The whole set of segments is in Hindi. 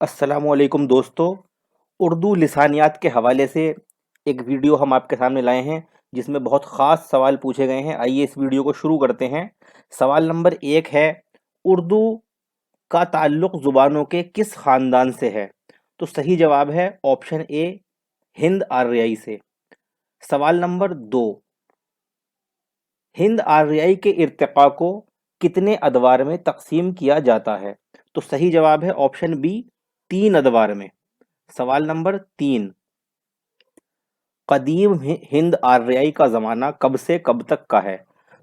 अस्सलामुअलैकुम दोस्तों। उर्दू लिसानियात के हवाले से एक वीडियो हम आपके सामने लाए हैं जिसमें बहुत ख़ास सवाल पूछे गए हैं। आइए इस वीडियो को शुरू करते हैं। सवाल नंबर 1 है, उर्दू का ताल्लुक़ ज़ुबानों के किस ख़ानदान से है? तो सही जवाब है ऑप्शन ए, हिंद आर्याई से। सवाल नंबर 2, हिंद आर्याई के इर्तिक़ा को कितने अदवार में तक़सीम किया जाता है? तो सही जवाब है ऑप्शन बी, 3 अदवार में। सवाल नंबर 3, कदीम हिंद आर्याई का ज़माना कब से कब तक का है?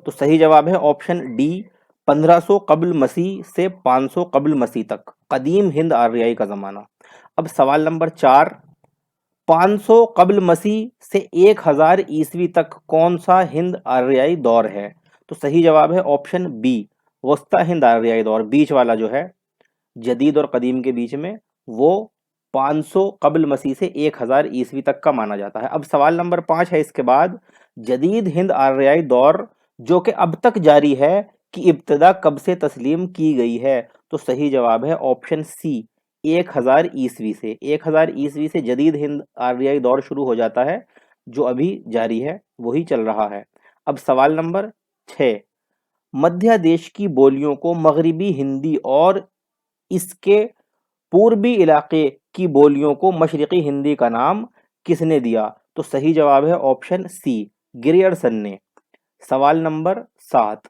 तो सही जवाब है ऑप्शन डी, 1500 कब्ल मसीह से 500 कब्ल मसीह तक कदीम हिंद आर्याई का ज़माना। अब सवाल नंबर 4, 500 कब्ल मसीह से 1000 ईस्वी तक कौन सा हिंद आर्याई दौर है? तो सही जवाब है ऑप्शन बी, वस्ता हिंद आर्याई दौर, बीच वाला जो है जदीद और कदीम के बीच में, वो 500 कब्ल मसीह से 1000 ईस्वी तक का माना जाता है। अब सवाल नंबर 5 है इसके बाद, जदीद हिंद आर्याई दौर जो कि अब तक जारी है कि इब्तदा कब से तस्लीम की गई है? तो सही जवाब है ऑप्शन सी, 1000 ईस्वी से। 1000 ईस्वी से जदीद हिंद आर्याई दौर शुरू हो जाता है, जो अभी जारी है वही चल रहा है। अब सवाल नंबर 6, मध्य देश की बोलियों को मगरिबी हिंदी और इसके पूर्वी इलाके की बोलियों को मशरिकी हिंदी का नाम किसने दिया? तो सही जवाब है ऑप्शन सी, ग्रियर्सन ने। सवाल नंबर 7,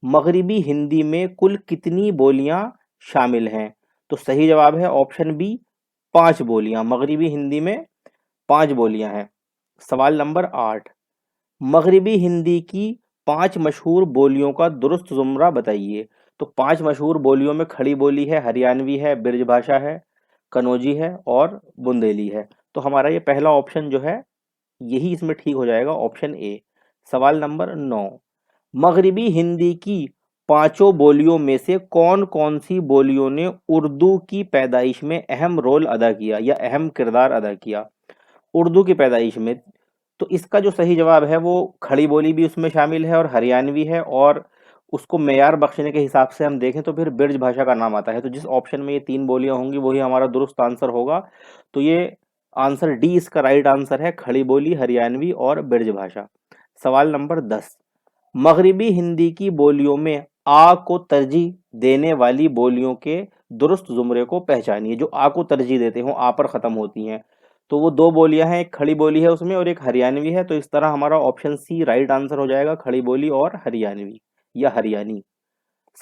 मगरिबी हिंदी में कुल कितनी बोलियां शामिल हैं? तो सही जवाब है ऑप्शन बी, 5 बोलियां। मगरिबी हिंदी में 5 बोलियां हैं। सवाल नंबर 8, मगरिबी हिंदी की 5 मशहूर बोलियों का दुरुस्त ज़ुमरा बताइए। तो 5 मशहूर बोलियों में खड़ी बोली है, हरियाणवी है, ब्रजभाषा है, कनौजी है और बुंदेली है। तो हमारा ये पहला ऑप्शन जो है यही इसमें ठीक हो जाएगा, ऑप्शन ए। सवाल नंबर 9, मगरिबी हिंदी की पांचों बोलियों में से कौन कौन सी बोलियों ने उर्दू की पैदाइश में अहम रोल अदा किया या अहम किरदार अदा किया उर्दू की पैदाइश में? तो इसका जो सही जवाब है वो खड़ी बोली भी उसमें शामिल है और हरियाणवी है, और उसको मेयार बख्शने के हिसाब से हम देखें तो फिर ब्रज भाषा का नाम आता है। तो जिस ऑप्शन में ये 3 बोलियां होंगी वही हमारा दुरुस्त आंसर होगा। तो ये आंसर डी इसका राइट आंसर है, खड़ी बोली, हरियाणवी और ब्रज भाषा। सवाल नंबर 10, मगरिबी हिंदी की बोलियों में आ को तरजीह देने वाली बोलियों के दुरुस्त जुमरे को पहचानिए। जो आ को तरजीह देते हो, आ पर ख़त्म होती हैं, तो वो 2 बोलियां हैं, एक खड़ी बोली है उसमें और एक हरियाणवी है। तो इस तरह हमारा ऑप्शन सी राइट आंसर हो जाएगा, खड़ी बोली और हरियाणवी या हरियाणी।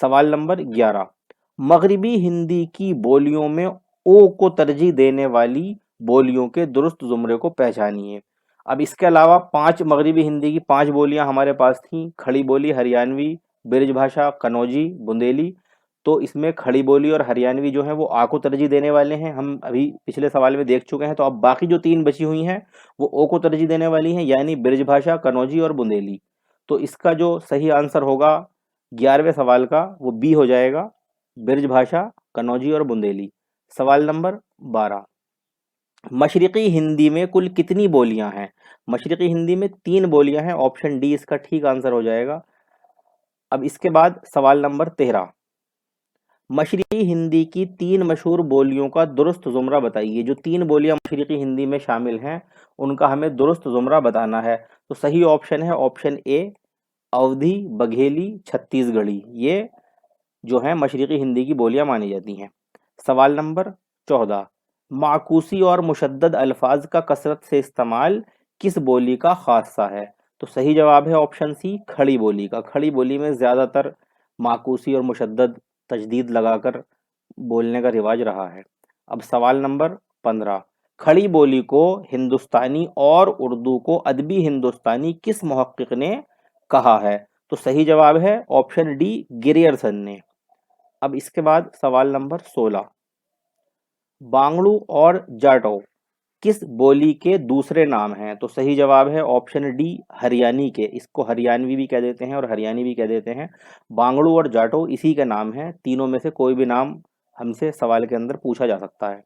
सवाल नंबर 11, मगरिबी हिंदी की बोलियों में ओ को तरजीह देने वाली बोलियों के दुरुस्त जुमरे को पहचानिए। अब इसके अलावा 5 मगरिबी हिंदी की 5 बोलियां हमारे पास थी, खड़ी बोली, हरियाणवी, ब्रजभाषा, कनौजी, बुंदेली। तो इसमें खड़ी बोली और हरियाणवी जो है वो आ को तरजीह देने वाले हैं, हम अभी पिछले सवाल में देख चुके हैं। तो अब बाकी जो 3 बची हुई हैं वो ओ को तरजीह देने वाली हैं, यानी ब्रजभाषा, कनौजी और बुंदेली। तो इसका जो सही आंसर होगा 11वें सवाल का वो बी हो जाएगा, ब्रजभाषा, कनौजी और बुंदेली। सवाल नंबर 12, मशरिकी हिंदी में कुल कितनी बोलियां हैं? मशरिकी हिंदी में 3 बोलियां हैं, ऑप्शन डी इसका ठीक आंसर हो जाएगा। अब इसके बाद सवाल नंबर 13, मशरिकी हिंदी की 3 मशहूर बोलियों का दुरुस्त ज़ुमरा बताइए। जो 3 बोलियां मशरिकी हिंदी में शामिल हैं उनका हमें दुरुस्त ज़ुमरा बताना है। तो सही ऑप्शन है ऑप्शन ए, अवधी, बघेली, छत्तीसगढ़ी। ये जो है मशरिकी हिंदी की बोलियां मानी जाती हैं। सवाल नंबर 14, माकूसी और मुशद्दद अल्फाज का कसरत से इस्तेमाल किस बोली का खासा है? तो सही जवाब है ऑप्शन सी, खड़ी बोली का। खड़ी बोली में ज़्यादातर माकूसी और मुशद्दद तशदीद लगाकर बोलने का रिवाज रहा है। अब सवाल नंबर 15, खड़ी बोली को हिंदुस्तानी और उर्दू को अदबी हिंदुस्तानी किस मुहक्किक ने कहा है? तो सही जवाब है ऑप्शन डी, गिरियर्सन ने। अब इसके बाद सवाल नंबर 16, बांगड़ू और जाटो किस बोली के दूसरे नाम हैं? तो सही जवाब है ऑप्शन डी, हरियाणी के। इसको हरियाणवी भी कह देते हैं और हरियाणी भी कह देते हैं। बांगड़ू और जाटो इसी के नाम हैं, तीनों में से कोई भी नाम हमसे सवाल के अंदर पूछा जा सकता है।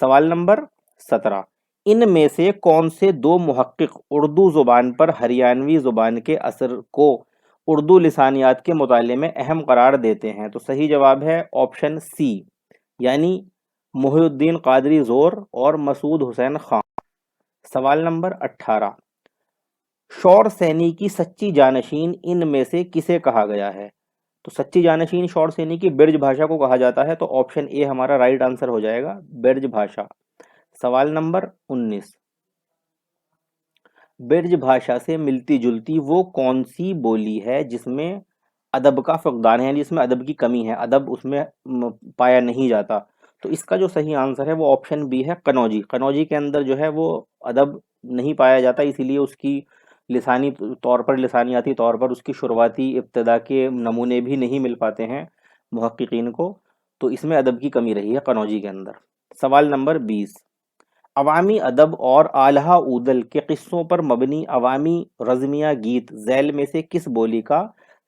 सवाल नंबर 17, इनमें से कौन से 2 मुहक्किक उर्दू ज़ुबान पर हरियाणवी ज़ुबान के असर को उर्दू लिसानियात के मुताले में अहम करार देते हैं? तो सही जवाब है ऑप्शन सी, यानी मुहिउद्दीन कादरी जोर और मसूद हुसैन खान। सवाल नंबर 18, शौर सैनी की सच्ची जानशीन इनमें से किसे कहा गया है? तो सच्ची जानशीन शौर सैनी की ब्रज भाषा को कहा जाता है, तो ऑप्शन ए हमारा राइट आंसर हो जाएगा, ब्रज भाषा। सवाल नंबर 19, ब्रज भाषा से मिलती जुलती वो कौन सी बोली है जिसमें अदब का फुकदान है, यानी जिसमें अदब की कमी है, अदब उसमें पाया नहीं जाता? तो इसका जो सही आंसर है वो ऑप्शन बी है, कनौजी। कनौजी के अंदर जो है वो अदब नहीं पाया जाता, इसीलिए उसकी लिसानी तौर पर, लिसानियाती तौर पर उसकी शुरुआती इब्तदा के नमूने भी नहीं मिल पाते हैं मुहक्किकीन को, तो इसमें अदब की कमी रही है कनौजी के अंदर। सवाल नंबर 20, अवामी अदब और आल्हा ऊदल के किस्सों पर मबनी अवामी रज़मिया गीत झैल में से किस बोली का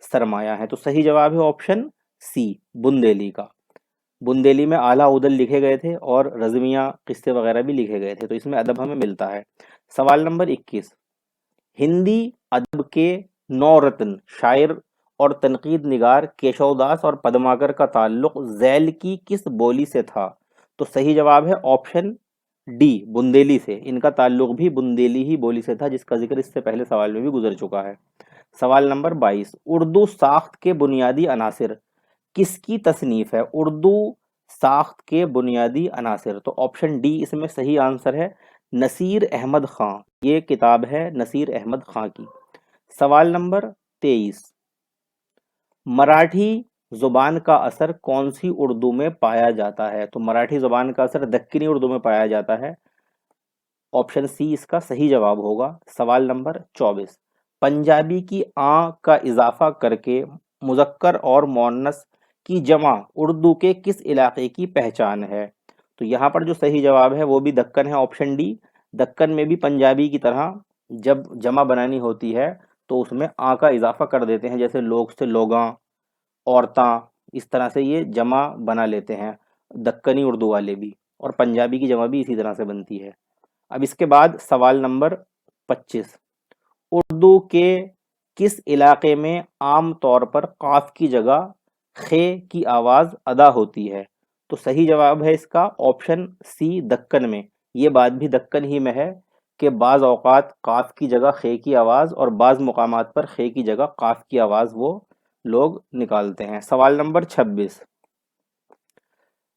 सरमाया है? तो सही जवाब है ऑप्शन सी, बुंदेली का। बुंदेली में आला उदल लिखे गए थे और रज़मिया किस्से वगैरह भी लिखे गए थे, तो इसमें अदब हमें मिलता है। सवाल नंबर 21, हिंदी अदब के नौ रत्न शायर और तनकीद निगार केशवदास और पद्माकर का ताल्लुक झैल की किस बोली से था? तो सही जवाब है ऑप्शन डी, बुंदेली से। इनका ताल्लुक भी बुंदेली ही बोली से था, जिसका जिक्र इससे पहले सवाल में भी गुजर चुका है। सवाल नंबर 22, उर्दू साख्त के बुनियादी अनासिर किसकी तसनीफ है? उर्दू साख्त के बुनियादी अनासिर, तो ऑप्शन डी इसमें सही आंसर है, नसीर अहमद खां। ये किताब है नसीर अहमद खां की। सवाल नंबर 23, मराठी जुबान का असर कौन सी उर्दू में पाया जाता है? तो मराठी जुबान का असर दक्कनी उर्दू में पाया जाता है, ऑप्शन सी इसका सही जवाब होगा। सवाल नंबर 24, पंजाबी की आ का इजाफा करके मुजक्कर और मोन्नस की जमा उर्दू के किस इलाके की पहचान है? तो यहाँ पर जो सही जवाब है वो भी दक्कन है, ऑप्शन डी। दक्कन में भी पंजाबी की तरह जब जमा बनानी होती है तो उसमें आ का इजाफा कर देते हैं, जैसे लोग से लोगां, औरतां, इस तरह से ये जमा बना लेते हैं दक्कनी उर्दू वाले भी, और पंजाबी की जमा भी इसी तरह से बनती है। अब इसके बाद सवाल नंबर 25, उर्दू के किस इलाके में आम तौर पर काफ की जगह खे की आवाज अदा होती है? तो सही जवाब है इसका ऑप्शन सी, दक्कन में। ये बात भी दक्कन ही में है कि बाज़ औक़ात काफ की जगह खे की आवाज़ और बाज़ मुकामात पर खे की जगह काफ की आवाज़ वो लोग निकालते हैं। सवाल नंबर 26,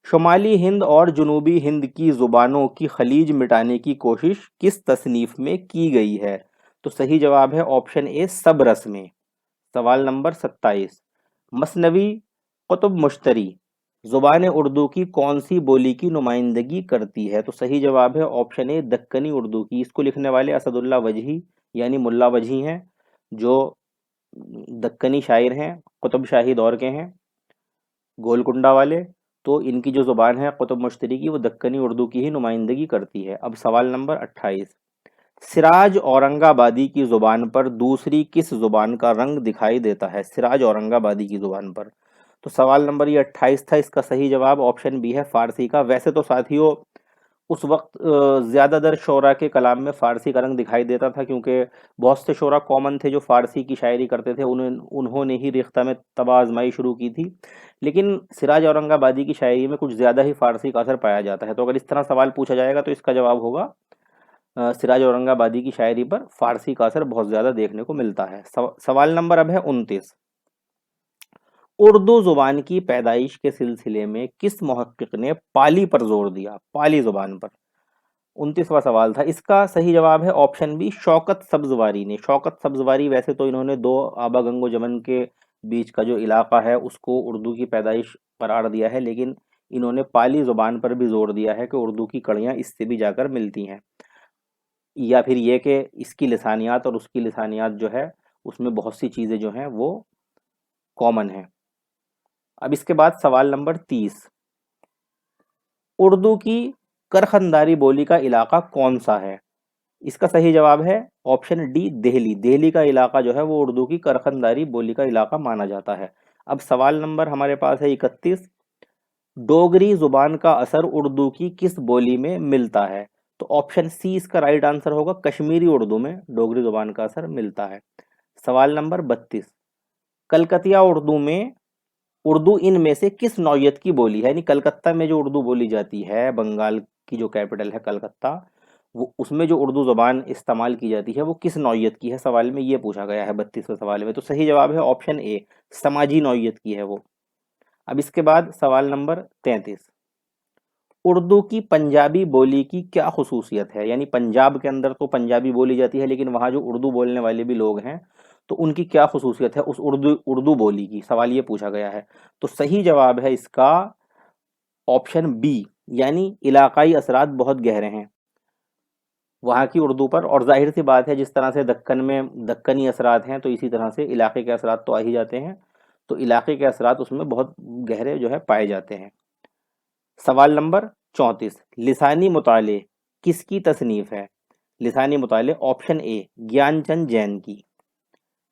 शुमाली हिंद और जनूबी हिंद की ज़ुबानों की खलीज मिटाने की कोशिश किस तसनीफ़ में की गई है? तो सही जवाब है ऑप्शन ए, सबरस में। सवाल नंबर 27, मसनवी कुतुब मुश्तरी ज़ुबान उर्दू की कौन सी बोली की नुमाइंदगी करती है? तो सही जवाब है ऑप्शन ए, दक्कनी उर्दू की। इसको लिखने वाले असदुल्ला वजही यानी मुल्ला वजही हैं, जो दक्कनी शायर हैं, कुतुब शाही दौर के हैं, गोलकुंडा वाले। तो इनकी जो ज़ुबान है कुतुब मुश्तरी की, वो दक्कनी उर्दू की ही नुमाइंदगी करती है। अब सवाल नंबर 28, सिराज औरंगाबादी की ज़ुबान पर दूसरी किस ज़ुबान का रंग दिखाई देता है? सिराज औरंगाबादी की ज़ुबान पर। तो सवाल नंबर ये 28 था, इसका सही जवाब ऑप्शन बी है, फ़ारसी का। वैसे तो साथियों उस वक्त ज़्यादातर शोरा के कलाम में फ़ारसी का रंग दिखाई देता था, क्योंकि बहुत से शोरा कॉमन थे जो फ़ारसी की शायरी करते थे, उन्होंने ही रेख्ता में तबाह आजमाई शुरू की थी। लेकिन सिराज औरंगाबादी की शायरी में कुछ ज़्यादा ही फ़ारसी का असर पाया जाता है, तो अगर इस तरह सवाल पूछा जाएगा तो इसका जवाब होगा सिराज औरंगाबादी की शायरी पर फ़ारसी का असर बहुत ज़्यादा देखने को मिलता है। सवाल नंबर अब है 29, उर्दू ज़ुबान की पैदाइश के सिलसिले में किस मुहक्किक ने पाली पर जोर दिया? पाली ज़ुबान पर। 29वां सवाल था, इसका सही जवाब है ऑप्शन बी, शौकत सब्जवारी ने। शौकत सब्जवारी, वैसे तो इन्होंने दो आबा गंगो जमन के बीच का जो इलाका है उसको उर्दू की पैदाइश करार दिया है, लेकिन इन्होंने पाली ज़ुबान पर भी जोर दिया है कि उर्दू की कड़ियाँ इससे भी जाकर मिलती हैं, या फिर ये कि इसकी लिसानियात और उसकी लिसानियात जो है उसमें बहुत सी चीज़ें जो हैं वो कॉमन हैं। अब इसके बाद सवाल नंबर 30, उर्दू की करखंदारी बोली का इलाका कौन सा है? इसका सही जवाब है ऑप्शन डी, दिल्ली। दिल्ली का इलाका जो है वो उर्दू की करखंदारी बोली का इलाका माना जाता है। अब सवाल नंबर हमारे पास है 31, डोगरी जुबान का असर उर्दू की किस बोली में मिलता है? तो ऑप्शन सी इसका राइट आंसर होगा, कश्मीरी उर्दू में डोगरी जुबान का असर मिलता है। सवाल नंबर 32, कलकतिया उर्दू में उर्दू इनमें से किस नौइयत की बोली है, यानी कलकत्ता में जो उर्दू बोली जाती है, बंगाल की जो कैपिटल है कलकत्ता, वो उसमें जो उर्दू ज़बान इस्तेमाल की जाती है वो किस नौइयत की है, सवाल में ये पूछा गया है 32वें सवाल में। तो सही जवाब है ऑप्शन ए, समाजी नौइयत की है वो। अब इसके बाद सवाल नंबर 33, उर्दू की पंजाबी बोली की क्या खसूसियत है, यानी पंजाब के अंदर तो पंजाबी बोली जाती है लेकिन वहाँ जो उर्दू बोलने वाले भी लोग हैं तो उनकी क्या खसूसियत है उस उर्दू उर्दू बोली की, सवाल ये पूछा गया है। तो सही जवाब है इसका ऑप्शन बी, यानी इलाकाई असरात बहुत गहरे हैं वहाँ की उर्दू पर। और जाहिर सी बात है जिस तरह से दक्कन में दक्कनी असरात हैं तो इसी तरह से इलाके के असरात तो आ ही जाते हैं, तो इलाके के असरात उसमें बहुत गहरे जो है पाए जाते हैं। सवाल नंबर 34, लिसानी मुताले किसकी तसनीफ है, लिसानी मुताले ऑप्शन ए ज्ञानचंद जैन की।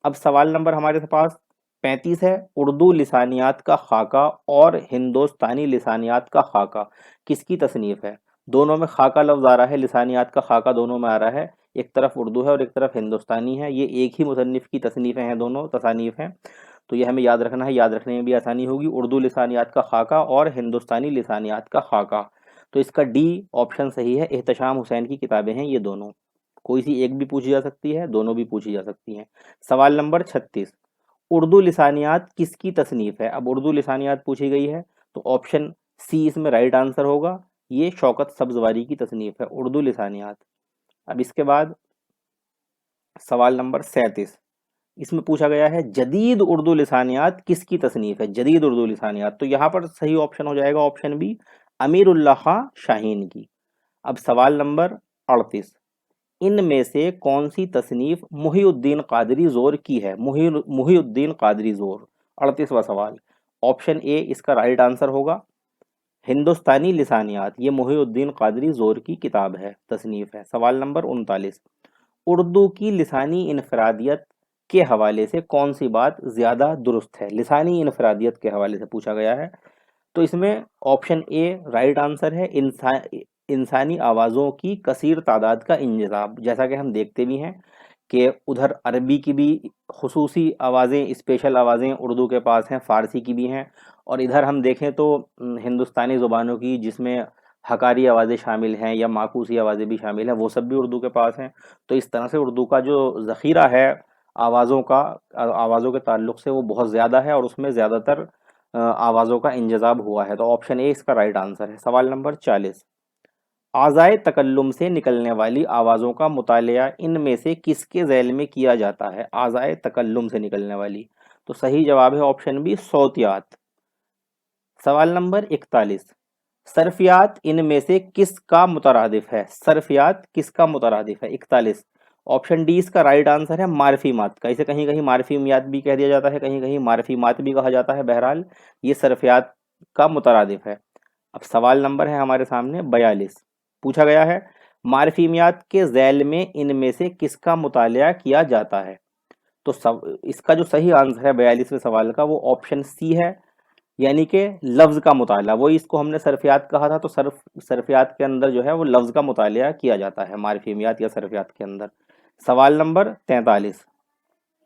अब सवाल नंबर हमारे पास 35 है, उर्दू लिसानियात का खाका और हिंदुस्तानी लिसानियात का खाका किसकी तसनीफ है। दोनों में खाका लफ्ज़ आ रहा है, लिसानियात का खाका दोनों में आ रहा है, एक तरफ उर्दू है और एक तरफ हिंदुस्तानी है, ये एक ही मुसन्निफ़ की तसनीफ़ें हैं, दोनों तसानीफ़ हैं। तो ये हमें याद रखना है, याद रखने में भी आसानी होगी, उर्दू लिसानियात का खाका और हिंदुस्तानी लिसानियात का खाका। तो इसका डी ऑप्शन सही है, एहतशाम हुसैन की किताबें हैं ये दोनों, कोई सी एक भी पूछी जा सकती है, दोनों भी पूछी जा सकती हैं। सवाल नंबर 36, उर्दू लिसानियात किसकी तसनीफ़ है। अब उर्दू लिसानियात पूछी गई है तो ऑप्शन सी इसमें राइट आंसर होगा, ये शौकत सब्जवारी की तसनीफ़ है उर्दू लिसानियात। अब इसके बाद सवाल नंबर 37, इसमें पूछा गया है जदीद उर्दू लिसानियात किसकी तसनीफ़ है, जदीद उर्दू लिसानियात, तो यहाँ पर सही ऑप्शन हो जाएगा ऑप्शन बी, अमीरुल्लाह खां शाहीन की। अब सवाल नंबर 38, इनमें से कौन सी तसनीफ मुहीउद्दीन कादरी जोर की है, मुहीउद्दीन कादरी जोर। 38वां सवाल, ऑप्शन ए इसका राइट आंसर होगा, हिंदुस्तानी लिसानियात ये मुहीउद्दीन कादरी जोर की किताब है, तसनीफ है। सवाल नंबर 39, उर्दू की लिसानी इनफरादियत के हवाले से कौन सी बात ज़्यादा दुरुस्त है, लिसानी इनफरादियत के हवाले से पूछा गया है। तो इसमें ऑप्शन ए राइट आंसर है, इंसानी आवाज़ों की कसीर तादाद का इंतज़ाम। जैसा कि हम देखते भी हैं कि उधर अरबी की भी खुसूसी आवाज़ें, स्पेशल आवाज़ें उर्दू के पास हैं, फ़ारसी की भी हैं, और इधर हम देखें तो हिंदुस्तानी ज़ुबानों की जिसमें हकारी आवाज़ें शामिल हैं या माकूसी आवाज़ें भी शामिल हैं, वो सब भी उर्दू के पास हैं। तो इस तरह से उर्दू का जो ज़ख़ीरा है आवाज़ों का, आवाज़ों के ताल्लुक़ से वो बहुत ज़्यादा है और उसमें ज़्यादातर आवाज़ों का इंजज़ाब हुआ है। तो ऑप्शन ए इसका राइट आंसर है। सवाल नंबर 40, आज़ाए तकल्लुम से निकलने वाली आवाज़ों का मुतालिया इनमें से किसके ज़ैल में किया जाता है, आज़ाए तकल्लुम से निकलने वाली। तो सही जवाब है ऑप्शन बी, सौतियात। सवाल नंबर 41, सर्फियात इनमें से किसका मुतरादिफ है, सर्फियात किसका मुतरादिफ है 41। ऑप्शन डी इसका राइट आंसर है, मारफीमात का। इसे कहीं कहीं मारफीमियात भी कह दिया जाता है, कहीं कहीं मारफीमात भी कहा जाता है, बहरहाल ये सर्फियात का मुतरादिफ है। अब सवाल नंबर है हमारे सामने 42, पूछा गया है मारफीमियात के ज़ैल में इनमें से किसका मुतालिया किया जाता है। तो इसका जो सही आंसर है 42वें सवाल का वो ऑप्शन सी है, यानी कि लफ्ज़ का मुताला। वही इसको हमने सर्फियात कहा था, तो सर्फियात के अंदर जो है वो लफ्ज़ का मुतालिया किया जाता है मारफीमियात या सर्फियात के अंदर। सवाल नंबर 43,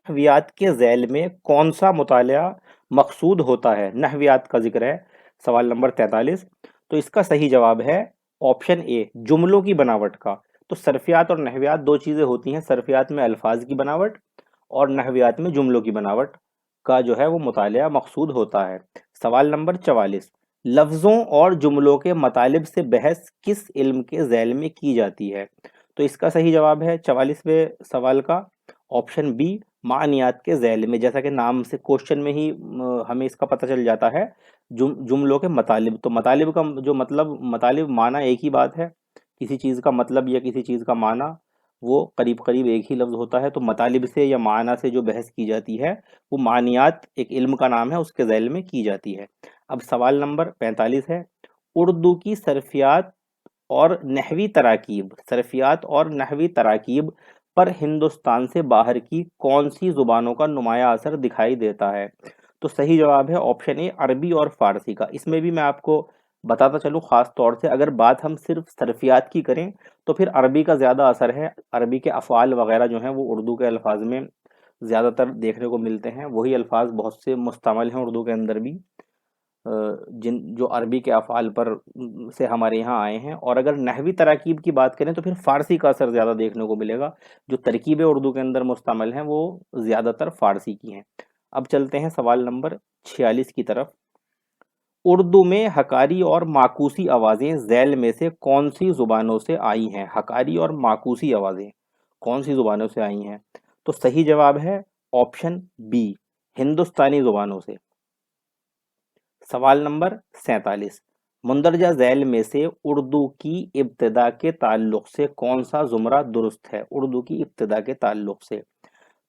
नहवियात के ज़ैल में कौन सा मुतालिया मकसूद होता है, नहवियात का जिक्र है। सवाल नंबर 43, तो इसका सही जवाब है ऑप्शन ए, जुमलों की बनावट का। तो सर्फियात और नहवियात दो चीज़ें होती हैं, सर्फियात में अल्फाज की बनावट और नहवियात में जुमलों की बनावट का जो है वो मुतालिया मकसूद होता है। सवाल नंबर 44, लफ्ज़ों और जुमलों के मतलब से बहस किस इल्म के ज़ैल में की जाती है। तो इसका सही जवाब है 44वें सवाल का ऑप्शन बी, मानियात के ज़ैल में। जैसा कि नाम से क्वेश्चन में ही हमें इसका पता चल जाता है, जुमलों के मतलब। तो मतलब का जो मतलब, मतलब माना एक ही बात है, किसी चीज़ का मतलब या किसी चीज़ का माना वो करीब करीब एक ही लफ्ज़ होता है। तो मतलब से या माना से जो बहस की जाती है वो मानियात एक इल्म का नाम है, उसके ज़ैल में की जाती है। अब सवाल नंबर 45 है, उर्दू की सर्फियात और नहवी तराकीब, सर्फियात और नहवी तराकीब पर हिंदुस्तान से बाहर की कौन सी ज़ुबानों का नुमाया असर दिखाई देता है। तो सही जवाब है ऑप्शन ए, अरबी और फ़ारसी का। इसमें भी मैं आपको बताता चलूँ, ख़ास तौर से अगर बात हम सिर्फ सर्फियात की करें तो फिर अरबी का ज़्यादा असर है, अरबी के अफ़आल वग़ैरह जो हैं वो उर्दू के अल्फाज में ज़्यादातर देखने को मिलते हैं, वही अल्फाज बहुत से मुस्तमल हैं उर्दू के अंदर भी। जिन जो अरबी के अफ़ाल पर से हमारे यहाँ आए हैं। और अगर नहवी तराकीब की बात करें तो फिर फ़ारसी का असर ज़्यादा देखने को मिलेगा। जो तरकीबें उर्दू के अंदर मुस्तमल हैं वो ज़्यादातर फ़ारसी की हैं। अब चलते हैं सवाल नंबर 46 की तरफ। उर्दू में हकारी और माकूसी आवाज़ें ज़ैल में से कौन सी ज़ुबानों से आई हैं? हकारी और माकूसी आवाज़ें कौन सी ज़ुबानों से आई हैं? तो सही जवाब है ऑप्शन बी, हिंदुस्तानी ज़ुबानों से। सवाल नंबर 47। मुंदरजा झैल में से उर्दू की इब्तिदा के ताल्लुक से कौन सा जुमरा दुरुस्त है? उर्दू की इब्तिदा के ताल्लुक से।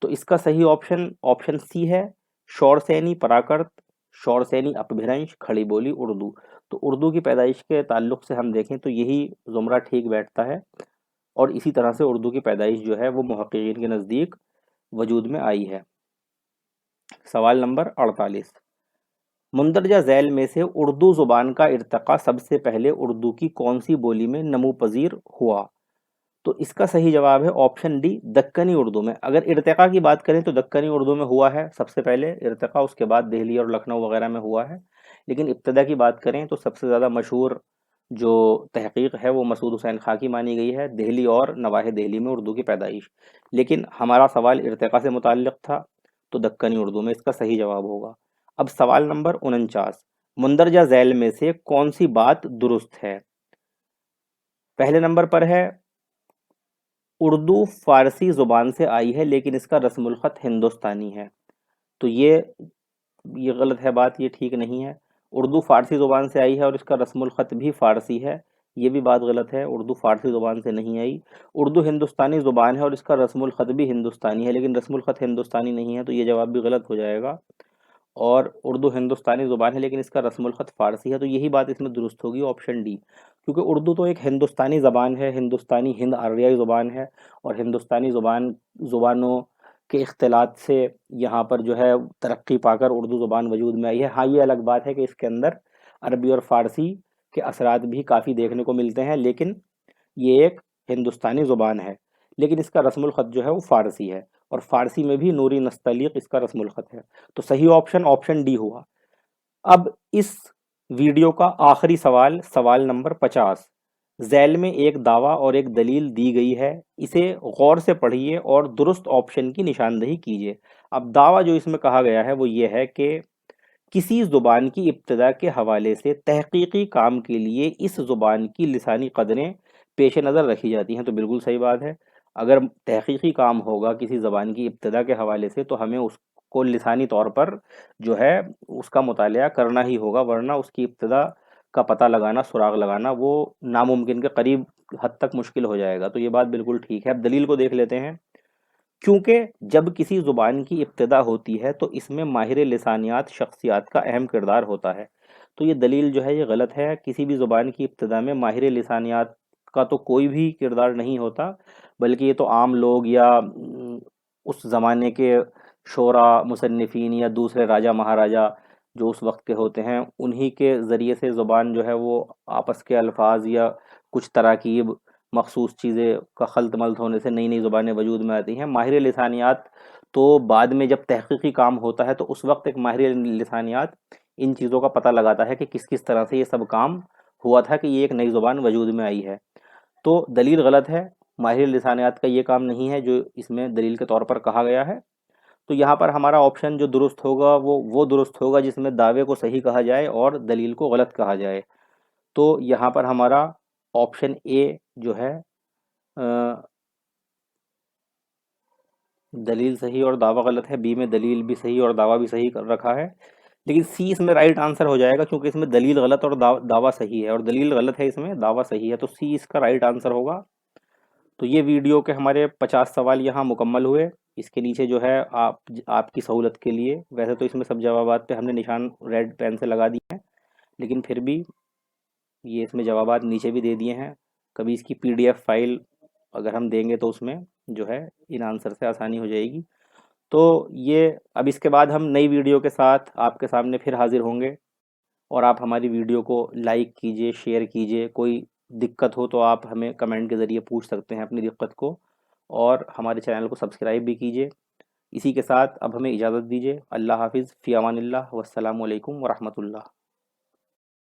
तो इसका सही ऑप्शन ऑप्शन सी है, शौरसैनी पराकर्त, शौरसैनी अपभ्रंश, खड़ी बोली उर्दू। तो उर्दू की पैदाइश के ताल्लुक से हम देखें तो यही जुमरा ठीक बैठता है। और इसी तरह से उर्दू की पैदाइश जो है वो मुहक्किकीन के नज़दीक वजूद में आई है। सवाल नंबर 48। मुंदरजा झैल में से उर्दू ज़ुबान का इर्तक़ा सबसे पहले उर्दू की कौन सी बोली में नमू पज़ीर हुआ? तो इसका सही जवाब है ऑप्शन डी, दक्कनी उर्दू में। अगर इर्तिक़ा की बात करें तो दक्कनी उर्दू में हुआ है सबसे पहले इर्तिक़ा, उसके बाद दिल्ली और लखनऊ वगैरह में हुआ है। लेकिन इब्तिदा की बात करें तो सबसे ज़्यादा मशहूर जो तहक़ीक़ है वो मसूद हुसैन खां की मानी गई है, दिल्ली और नवाहे दिल्ली में उर्दू की पैदाइश। लेकिन हमारा सवाल इर्तिक़ा से मुताल्लिक़ था तो दक्कनी उर्दू में इसका सही जवाब होगा। अब सवाल नंबर 49। मुंदरजा झैल में से कौन सी बात दुरुस्त है? पहले नंबर पर है उर्दू फ़ारसी ज़ुबान से आई है लेकिन इसका रस्मुल ख़त हिंदुस्तानी है। तो ये गलत है बात, ये ठीक नहीं है। उर्दू फ़ारसी ज़ुबान से आई है और इसका रस्मुल ख़त भी फ़ारसी है, ये भी बात गलत है। उर्दू फ़ारसी ज़ुबान से नहीं आई। उर्दू हिंदुस्तानी ज़ुबान है और इसका रस्मुल ख़त भी हिंदुस्तानी है, लेकिन रस्मुल ख़त हिंदुस्तानी नहीं है, तो ये जवाब भी गलत हो जाएगा। और उर्दू हिंदुस्तानी ज़ुबान है लेकिन इसका रस्मुल ख़त फ़ारसी है, तो यही बात इसमें दुरुस्त होगी, ऑप्शन डी। क्योंकि उर्दू तो एक हिंदुस्तानी ज़बान है, हिंदुस्तानी हिंद आर्याई ज़ुबान है। और हिंदुस्तानी ज़ुबानों के इख्तिलात से यहाँ पर जो है तरक्की पाकर उर्दू ज़ुबान वजूद में आई है। हाँ, ये अलग बात है कि इसके अंदर अरबी और फ़ारसी के असरात भी काफ़ी देखने को मिलते हैं, लेकिन ये एक हिंदुस्तानी ज़ुबान है। लेकिन इसका रस्मुल ख़त जो है वो फ़ारसी है, और फ़ारसी में भी नूरी नस्तलीक़ इसका रस्मुल ख़त है। तो सही ऑप्शन ऑप्शन डी हुआ। अब इस वीडियो का आखिरी सवाल, सवाल नंबर 50। झैल में एक दावा और एक दलील दी गई है, इसे गौर से पढ़िए और दुरुस्त ऑप्शन की निशानदही कीजिए। अब दावा जो इसमें कहा गया है वो ये है कि किसी ज़ुबान की इब्तिदा के हवाले से तहक़ीक़ी काम के लिए इस ज़ुबान की लिसानी कदरें पेश नज़र रखी जाती हैं। तो बिल्कुल सही बात है। अगर तहक़ीक़ी काम होगा किसी ज़बान की इब्तिदा के हवाले से तो हमें उसको लिसानी तौर पर जो है उसका मुतालिया करना ही होगा, वरना उसकी इब्तिदा का पता लगाना, सुराग लगाना वो नामुमकिन के करीब हद तक मुश्किल हो जाएगा। तो ये बात बिल्कुल ठीक है। अब दलील को देख लेते हैं। क्योंकि जब किसी ज़ुबान की इब्तिदा होती है तो इसमें माहिर लिसानियात शख्सियात का अहम किरदार होता है। तो ये दलील जो है ये गलत है। किसी भी ज़ुबान की इब्तिदा में माहिर लिसानियात का तो कोई भी किरदार नहीं होता, बल्कि ये तो आम लोग या उस ज़माने के शोरा, मुसन्निफ़ीन या दूसरे राजा महाराजा जो उस वक्त के होते हैं, उन्हीं के ज़रिए से ज़ुबान जो है वो आपस के अल्फाज या कुछ तराकीब, मखसूस चीज़ें का खल्त मल्त होने से नई नई ज़ुबानें वजूद में आती हैं। माहिर लिसानियात तो बाद में जब तहक़ीक़ी काम होता है तो उस वक्त एक माहिर लिसानियात इन चीज़ों का पता लगाता है कि किस किस तरह से ये सब काम हुआ था कि ये एक नई ज़ुबान वजूद में आई है। तो दलील गलत है। माहिर लिसानियात का ये काम नहीं है जो इसमें दलील के तौर पर कहा गया है। तो यहाँ पर हमारा ऑप्शन जो दुरुस्त होगा वो दुरुस्त होगा जिसमें दावे को सही कहा जाए और दलील को गलत कहा जाए। तो यहाँ पर हमारा ऑप्शन ए जो है दलील सही और दावा गलत है। बी में दलील भी सही और दावा भी सही कर रखा है, लेकिन सी इसमें राइट आंसर हो जाएगा क्योंकि इसमें दलील गलत और दावा सही है, और दलील गलत है इसमें, दावा सही है, तो सी इसका राइट आंसर होगा। तो ये वीडियो के हमारे 50 सवाल यहाँ मुकम्मल हुए। इसके नीचे जो है आपकी सहूलत के लिए, वैसे तो इसमें सब जवाबात पे हमने निशान रेड पेन से लगा दिए हैं, लेकिन फिर भी ये इसमें जवाबात नीचे भी दे दिए हैं। कभी इसकी पीडीएफ फाइल अगर हम देंगे तो उसमें जो है इन आंसर से आसानी हो जाएगी। तो ये अब इसके बाद हम नई वीडियो के साथ आपके सामने फिर हाजिर होंगे, और आप हमारी वीडियो को लाइक कीजिए, शेयर कीजिए। कोई दिक्कत हो तो आप हमें कमेंट के ज़रिए पूछ सकते हैं अपनी दिक्कत को, और हमारे चैनल को सब्सक्राइब भी कीजिए। इसी के साथ अब हमें इजाज़त दीजिए। अल्लाह हाफ़िज़, फ़ी अमानिल्लाह, वस्सलामु अलैकुम वरहमतुल्लाह।